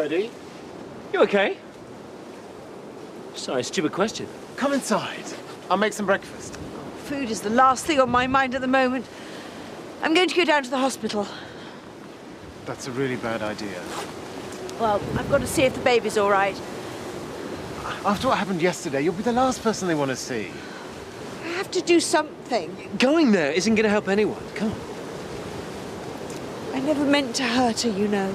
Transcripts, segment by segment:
Purdy. You okay? Sorry, stupid question. Come inside. I'll make some breakfast. Food is the last thing on my mind at the moment. I'm going to go down to the hospital. That's a really bad idea. Well, I've got to see if the baby's all right. After what happened yesterday, you'll be the last person they want to see. I have to do something. Going there isn't going to help anyone. Come on. I never meant to hurt her, you know.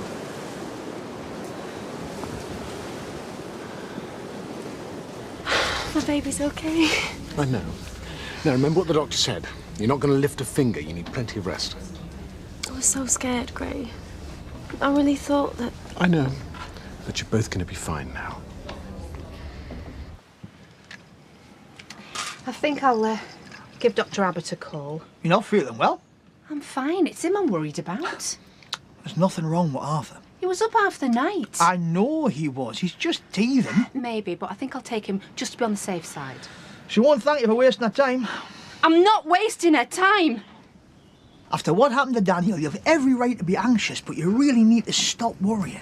My baby's okay. I know. Now, remember what the doctor said. You're not going to lift a finger. You need plenty of rest. I was so scared, Gray. I really thought that... I know. But you're both going to be fine now. I think I'll give Dr. Abbott a call. You're not feeling well? I'm fine. It's him I'm worried about. There's nothing wrong with Arthur. He was up half the night. I know he was. He's just teething. Maybe, but I think I'll take him just to be on the safe side. She won't thank you for wasting her time. I'm not wasting her time. After what happened to Daniel, you have every right to be anxious, but you really need to stop worrying.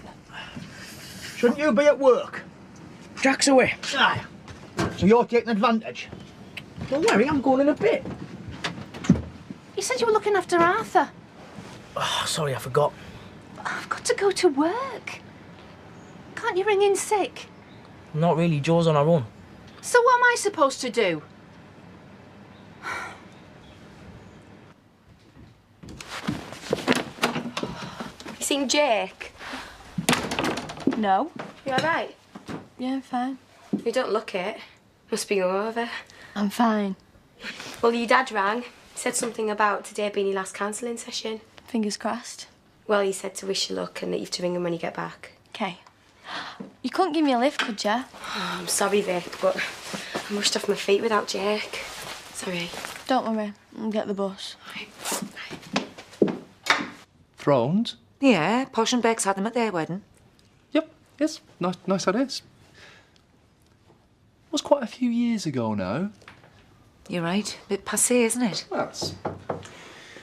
Shouldn't you be at work? Jack's away. Aye. So you're taking advantage? Don't worry, I'm going in a bit. You said you were looking after Arthur. Oh, sorry, I forgot. I've got to go to work. Can't you ring in sick? Not really, Jo's on her own. So what am I supposed to do? You seen Jake? No. You all right? Yeah, I'm fine. You don't look it. Must be over. I'm fine. Well, your dad rang. He said something about today being your last counselling session. Fingers crossed. Well, he said to wish you luck and that you have to ring him when you get back. Okay. You couldn't give me a lift, could you? Oh, I'm sorry, Vic, but I rushed off my feet without Jake. Sorry. Don't worry. I'll get the bus. Thrones? Yeah, Posh and Bex had them at their wedding. Yep, yes, nice ideas. Was quite a few years ago now. You're right. A bit passé, isn't it? That's...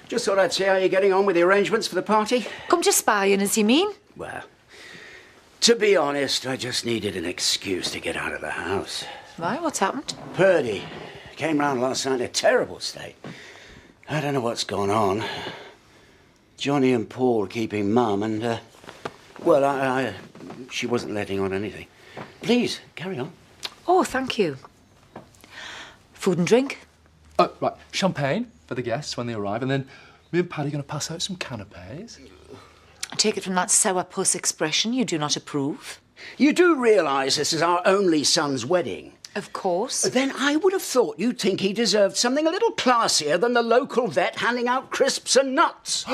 Just thought I'd see how you're getting on with the arrangements for the party. Come to spying, as you mean? Well, to be honest, I just needed an excuse to get out of the house. Right, what's happened? Purdy came round last night in a terrible state. I don't know what's gone on. Johnny and Paul keeping Mum and, well, she wasn't letting on anything. Please, carry on. Oh, thank you. Food and drink? Oh, right, champagne for the guests when they arrive, and then me and Paddy are going to pass out some canapes. I take it from that sourpuss expression you do not approve. You do realise this is our only son's wedding? Of course. Then I would have thought you'd think he deserved something a little classier than the local vet handing out crisps and nuts.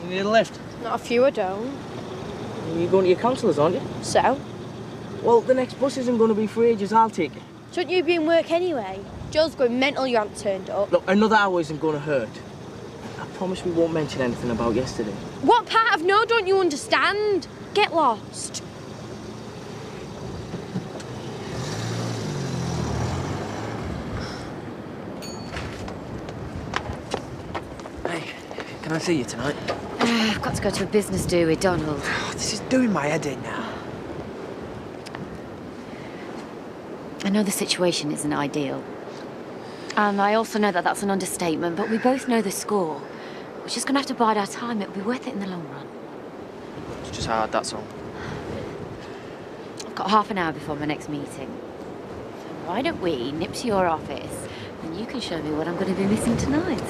You need a lift? Not a few, I don't. You're going to your counsellors, aren't you? So? Well, the next bus isn't going to be for ages, I'll take it. Shouldn't you be in work anyway? Joe's going mental you haven't turned up. Look, another hour isn't going to hurt. I promise we won't mention anything about yesterday. What part of no don't you understand? Get lost. Hey, can I see you tonight? I've got to go to a business do with Donald. Oh, this is doing my head in now. I know the situation isn't ideal. And I also know that that's an understatement, but we both know the score. We're just going to have to bide our time. It'll be worth it in the long run. It's just hard, that's all. I've got half an hour before my next meeting. So why don't we nip to your office and you can show me what I'm going to be missing tonight,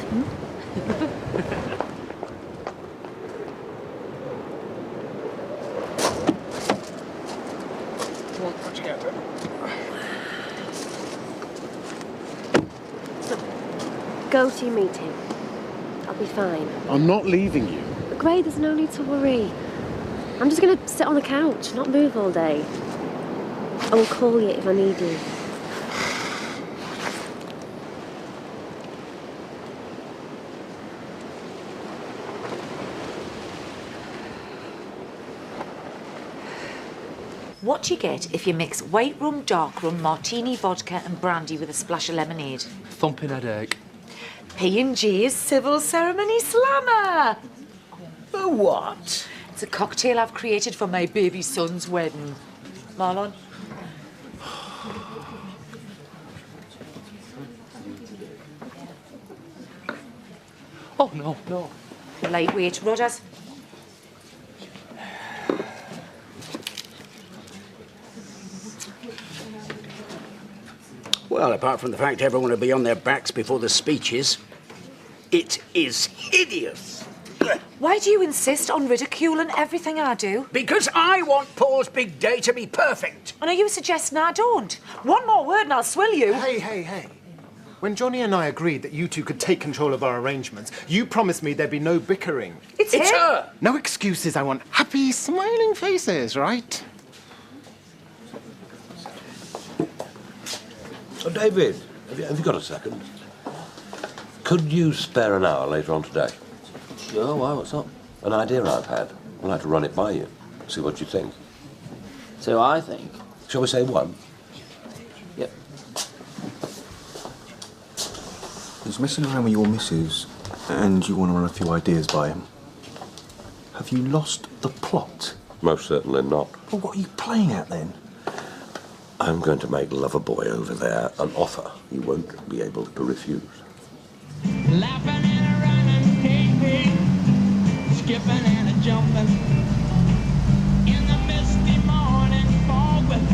Go to your meeting. I'll be fine. I'm not leaving you. But Gray, there's no need to worry. I'm just going to sit on the couch, not move all day. I will call you if I need you. What do you get if you mix white rum, dark rum, martini vodka and brandy with a splash of lemonade? Thumping headache. P&G's Civil Ceremony Slammer. For what? It's a cocktail I've created for my baby son's wedding. Marlon? Oh, no, no. Lightweight. Rodders? Well, apart from the fact everyone will be on their backs before the speeches, it is hideous. Why do you insist on ridiculing everything I do? Because I want Paul's big day to be perfect. And are you suggesting I don't? One more word and I'll swill you. Hey. When Johnny and I agreed that you two could take control of our arrangements, you promised me there'd be no bickering. It's her! No excuses. I want happy, smiling faces, right? Oh, David, have you got a second? Could you spare an hour later on today? Sure, why, what's up? An idea I've had. I'd like to run it by you, see what you think. So I think. Shall we say one? Yep. He's messing around with your missus, and you want to run a few ideas by him. Have you lost the plot? Most certainly not. Well, what are you playing at then? I'm going to make Loverboy over there an offer he won't be able to refuse. Laughing and running, hey, skipping and jumping in the misty morning fog with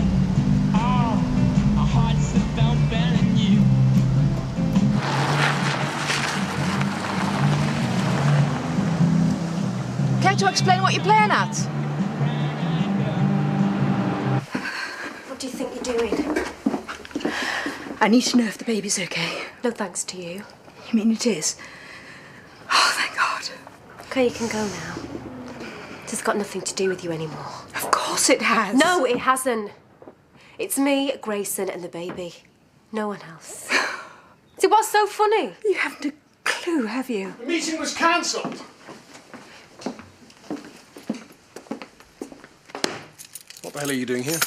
our hearts thumping and you. Care to explain what you're playing at? What do you think you're doing? I need to know if the baby's okay. No thanks to you. You mean it is? Oh, thank God. Okay, you can go now. This has got nothing to do with you anymore. Of course it has. No, it hasn't. It's me, Grayson, and the baby. No one else. See, what's so funny? You haven't a clue, have you? The meeting was cancelled. What the hell are you doing here?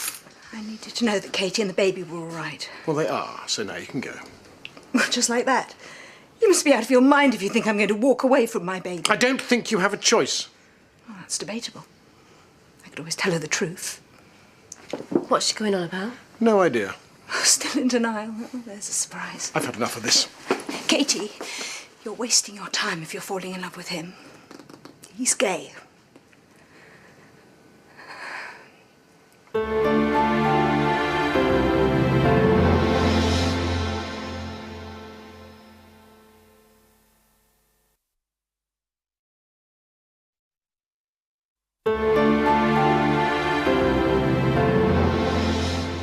I needed to know that Katie and the baby were all right. Well, they are, so now you can go. Well, just like that. You must be out of your mind if you think I'm going to walk away from my baby. I don't think you have a choice. Well, that's debatable. I could always tell her the truth. What's she going on about? No idea. Still in denial. Oh, there's a surprise. I've had enough of this. Katie, you're wasting your time if you're falling in love with him. He's gay.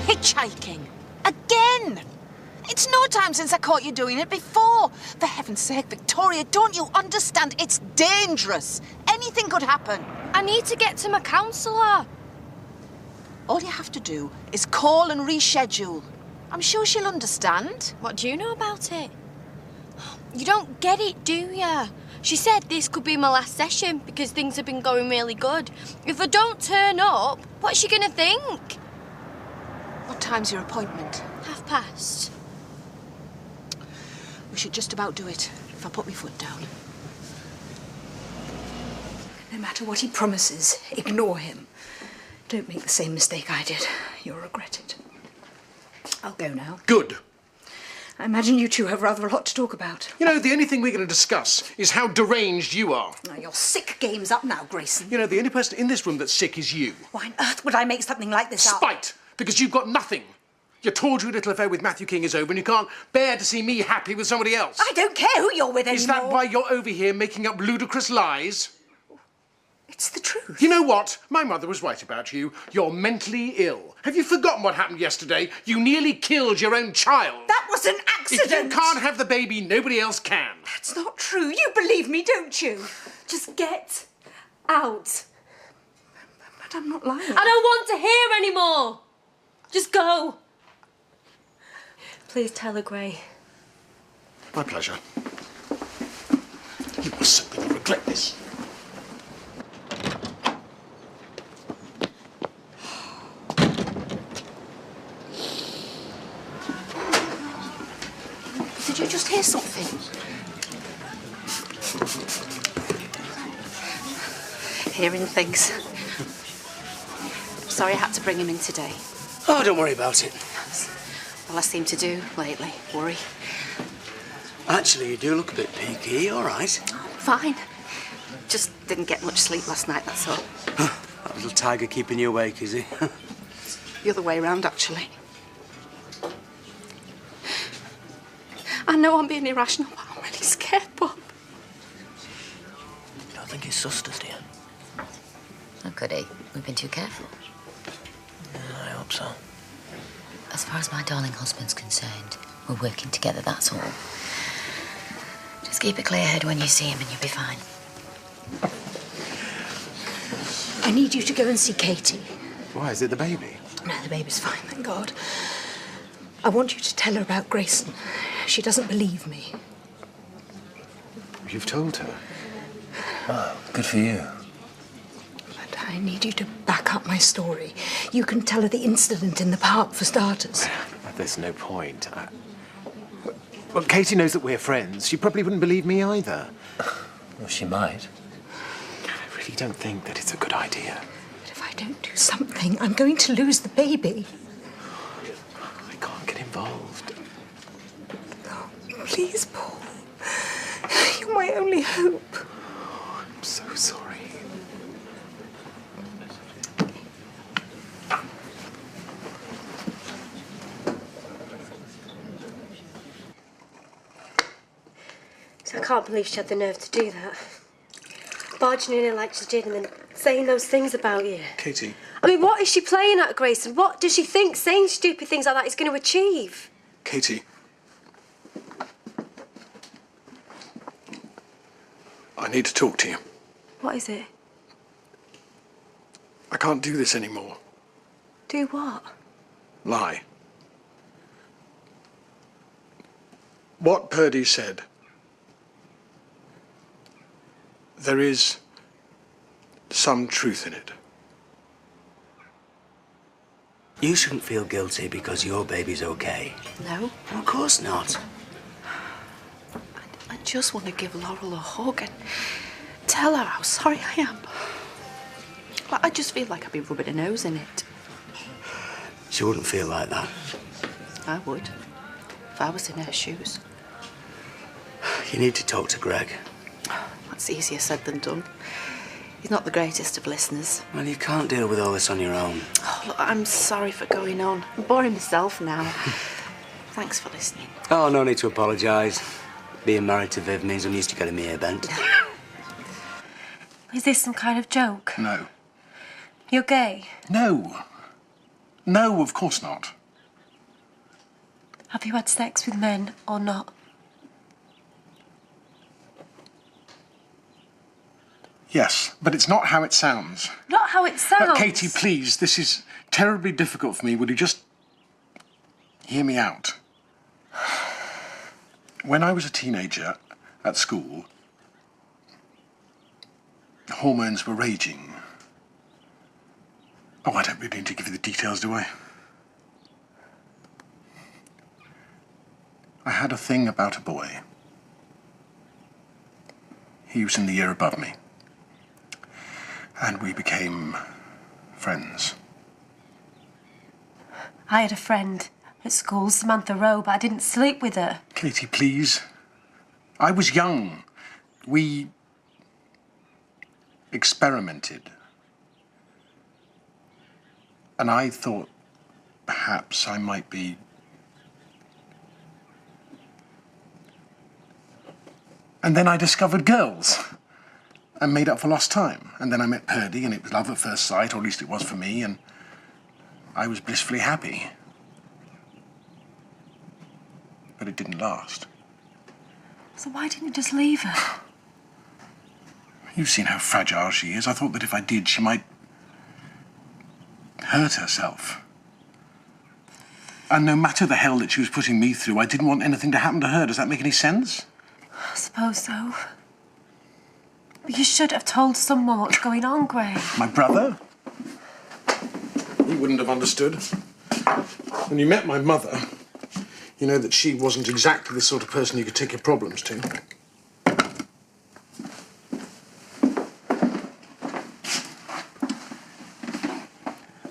Hitchhiking. Again! It's no time since I caught you doing it before. For heaven's sake, Victoria, don't you understand? It's dangerous. Anything could happen. I need to get to my counsellor. All you have to do is call and reschedule. I'm sure she'll understand. What do you know about it? You don't get it, do ya? She said this could be my last session because things have been going really good. If I don't turn up, what's she gonna think? What time's your appointment? 1:30. We should just about do it if I put my foot down. No matter what he promises, ignore him. Don't make the same mistake I did. You'll regret it. I'll go now. Good. I imagine you two have rather a lot to talk about. You know, the only thing we're going to discuss is how deranged you are. Now, your sick game's up now, Grayson. You know, the only person in this room that's sick is you. Why on earth would I make something like this up? Spite! Because you've got nothing. Your tawdry little affair with Matthew King is over and you can't bear to see me happy with somebody else. I don't care who you're with anymore. Is that why you're over here making up ludicrous lies? It's the truth. You know what? My mother was right about you. You're mentally ill. Have you forgotten what happened yesterday? You nearly killed your own child. That was an accident. If you can't have the baby, nobody else can. That's not true. You believe me, don't you? Just get out. But I'm not lying. I don't want to hear anymore. Just go! Please tell her, Gray. My pleasure. You must simply regret this. Did you just hear something? Hearing things. Sorry I had to bring him in today. Oh, don't worry about it. All I seem to do lately, worry. Actually, you do look a bit peaky. All right. Fine. Just didn't get much sleep last night, that's all. That little tiger keeping you awake, is he? The other way around, actually. I know I'm being irrational, but I'm really scared, Bob. You don't think he's sussed us, dear? How could he? We've been too careful. Yeah, I hope so. As far as my darling husband's concerned, we're working together, that's all. Just keep a clear head when you see him and you'll be fine. I need you to go and see Katie. Why, is it the baby? No, the baby's fine, thank God. I want you to tell her about Grayson. She doesn't believe me. You've told her. Oh, good for you. But I need you to back up my story. You can tell her the incident in the park, for starters. There's no point. Well, Katie knows that we're friends. She probably wouldn't believe me either. Well, she might. I really don't think that it's a good idea. But if I don't do something, I'm going to lose the baby. I can't get involved. Oh, please, Paul. You're my only hope. I'm so sorry. I can't believe she had the nerve to do that. Barging in like she did and then saying those things about you. Katie. I mean, what is she playing at, Grayson? What does she think saying stupid things like that is going to achieve? Katie. I need to talk to you. What is it? I can't do this anymore. Do what? Lie. What Purdy said. There is some truth in it. You shouldn't feel guilty because your baby's okay. No? Of course not. I just want to give Laurel a hug and tell her how sorry I am. I just feel like I'd be rubbing her nose in it. She wouldn't feel like that. I would, if I was in her shoes. You need to talk to Greg. That's easier said than done. He's not the greatest of listeners. Well, you can't deal with all this on your own. Oh, look, I'm sorry for going on. I'm boring myself now. Thanks for listening. Oh, no need to apologise. Being married to Viv means I'm used to getting my ear bent. Is this some kind of joke? No. You're gay? No. No, of course not. Have you had sex with men or not? Yes, but it's not how it sounds. Not how it sounds. Katie, please, this is terribly difficult for me. Would you just hear me out? When I was a teenager at school, hormones were raging. Oh, I don't really need to give you the details, do I? I had a thing about a boy. He was in the year above me. And we became friends. I had a friend at school, Samantha Rowe, but I didn't sleep with her. Katie, please. I was young. We experimented. And I thought perhaps I might be... And then I discovered girls and made up for lost time. And then I met Purdy and it was love at first sight, or at least it was for me, and I was blissfully happy. But it didn't last. So why didn't you just leave her? You've seen how fragile she is. I thought that if I did, she might hurt herself. And no matter the hell that she was putting me through, I didn't want anything to happen to her. Does that make any sense? I suppose so. But you should have told someone what's going on, Graham. My brother? He wouldn't have understood. When you met my mother, you know that she wasn't exactly the sort of person you could take your problems to.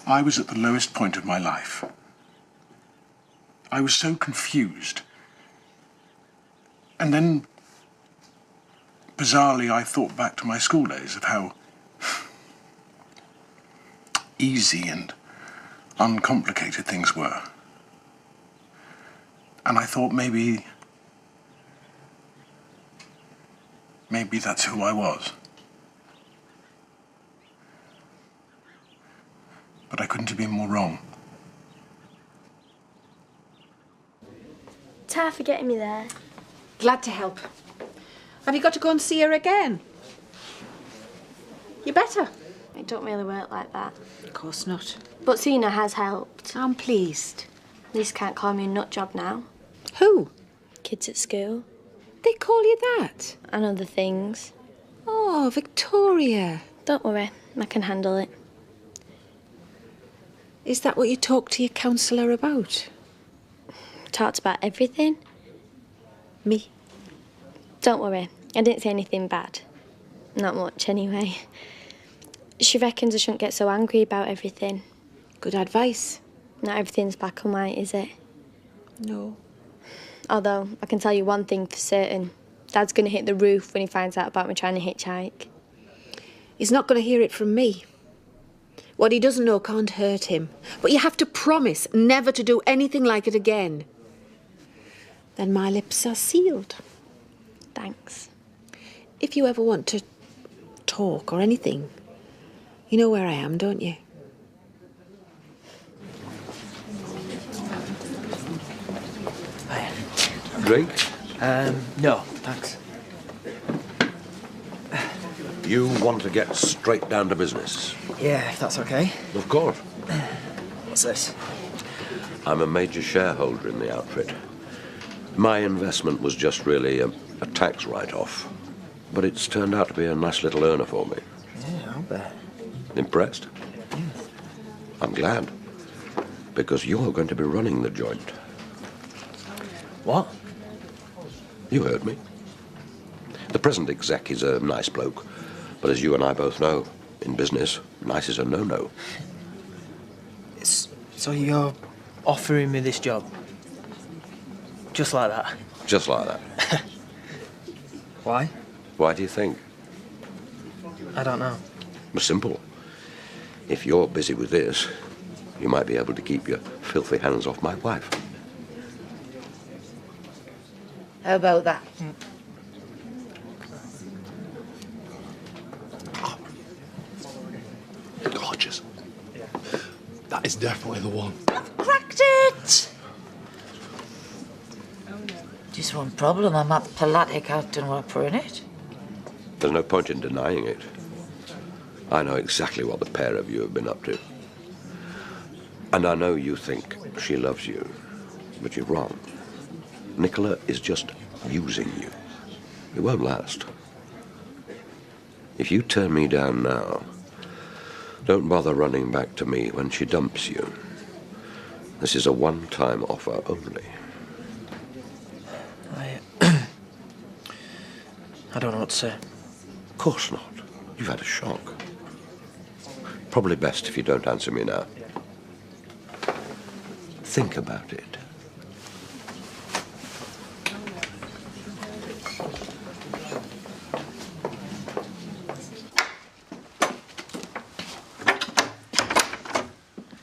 I was at the lowest point of my life. I was so confused. And then, bizarrely, I thought back to my school days of how easy and uncomplicated things were. And I thought maybe that's who I was. But I couldn't have been more wrong. Ta for getting me there. Glad to help. Have you got to go and see her again? You better. It don't really work like that. Of course not. But seeing her has helped. I'm pleased. At least can't call me a nut job now. Who? Kids at school. They call you that? And other things. Oh, Victoria. Don't worry, I can handle it. Is that what you talked to your counsellor about? Talked about everything. Me? Don't worry, I didn't say anything bad. Not much, anyway. She reckons I shouldn't get so angry about everything. Good advice. Not everything's black and white, is it? No. Although, I can tell you one thing for certain. Dad's going to hit the roof when he finds out about me trying to hitchhike. He's not going to hear it from me. What he doesn't know can't hurt him. But you have to promise never to do anything like it again. Then my lips are sealed. Thanks. If you ever want to talk or anything, you know where I am, don't you? Drink? No, thanks. You want to get straight down to business? Yeah, if that's okay. Of course. What's this? I'm a major shareholder in the outfit. My investment was just really a tax write-off. But it's turned out to be a nice little earner for me. Yeah, I'll bet. Impressed? I'm glad. Because you're going to be running the joint. What? You heard me. The present exec is a nice bloke. But as you and I both know, in business, nice is a no-no. So you're offering me this job? Just like that? Just like that. Why? Why do you think? I don't know. Well, simple. If you're busy with this, you might be able to keep your filthy hands off my wife. How about that? Gorgeous. That is definitely the one. Cracked it! Just one problem, I'm not pelatic out and what for in it. There's no point in denying it. I know exactly what the pair of you have been up to. And I know you think she loves you, but you're wrong. Nicola is just using you. It won't last. If you turn me down now, don't bother running back to me when she dumps you. This is a one-time offer only. I don't know what to say. Of course not. You've had a shock. Probably best if you don't answer me now. Think about it.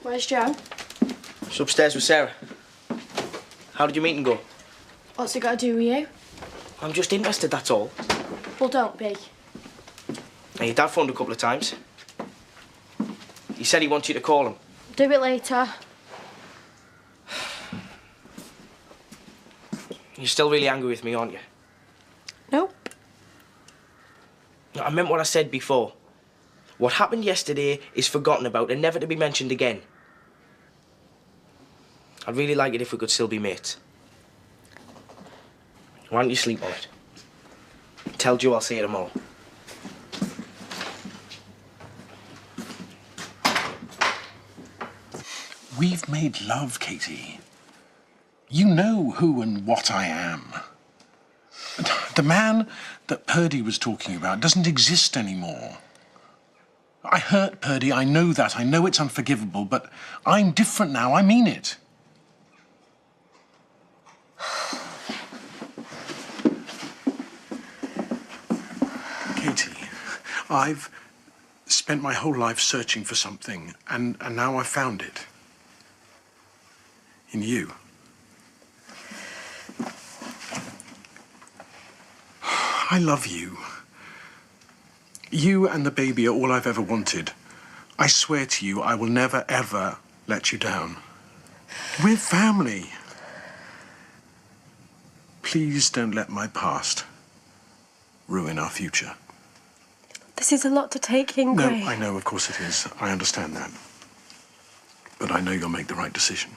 Where's Joe? She's upstairs with Sarah. How did your meeting go? What's it got to do with you? I'm just interested, that's all. Well, don't be. And your dad phoned a couple of times. He said he wants you to call him. Do it later. You're still really angry with me, aren't you? Nope. No, I meant what I said before. What happened yesterday is forgotten about and never to be mentioned again. I'd really like it if we could still be mates. Why don't you sleep on it? Tell Joe I'll see you tomorrow. We've made love, Katie. You know who and what I am. The man that Purdy was talking about doesn't exist anymore. I hurt Purdy, I know that. I know it's unforgivable, but I'm different now. I mean it. Katie, I've spent my whole life searching for something, and now I've found it. In you. I love you. You and the baby are all I've ever wanted. I swear to you, I will never, ever let you down. We're family. Please don't let my past ruin our future. This is a lot to take in, No, Gray. I know, of course it is. I understand that. But I know you'll make the right decision.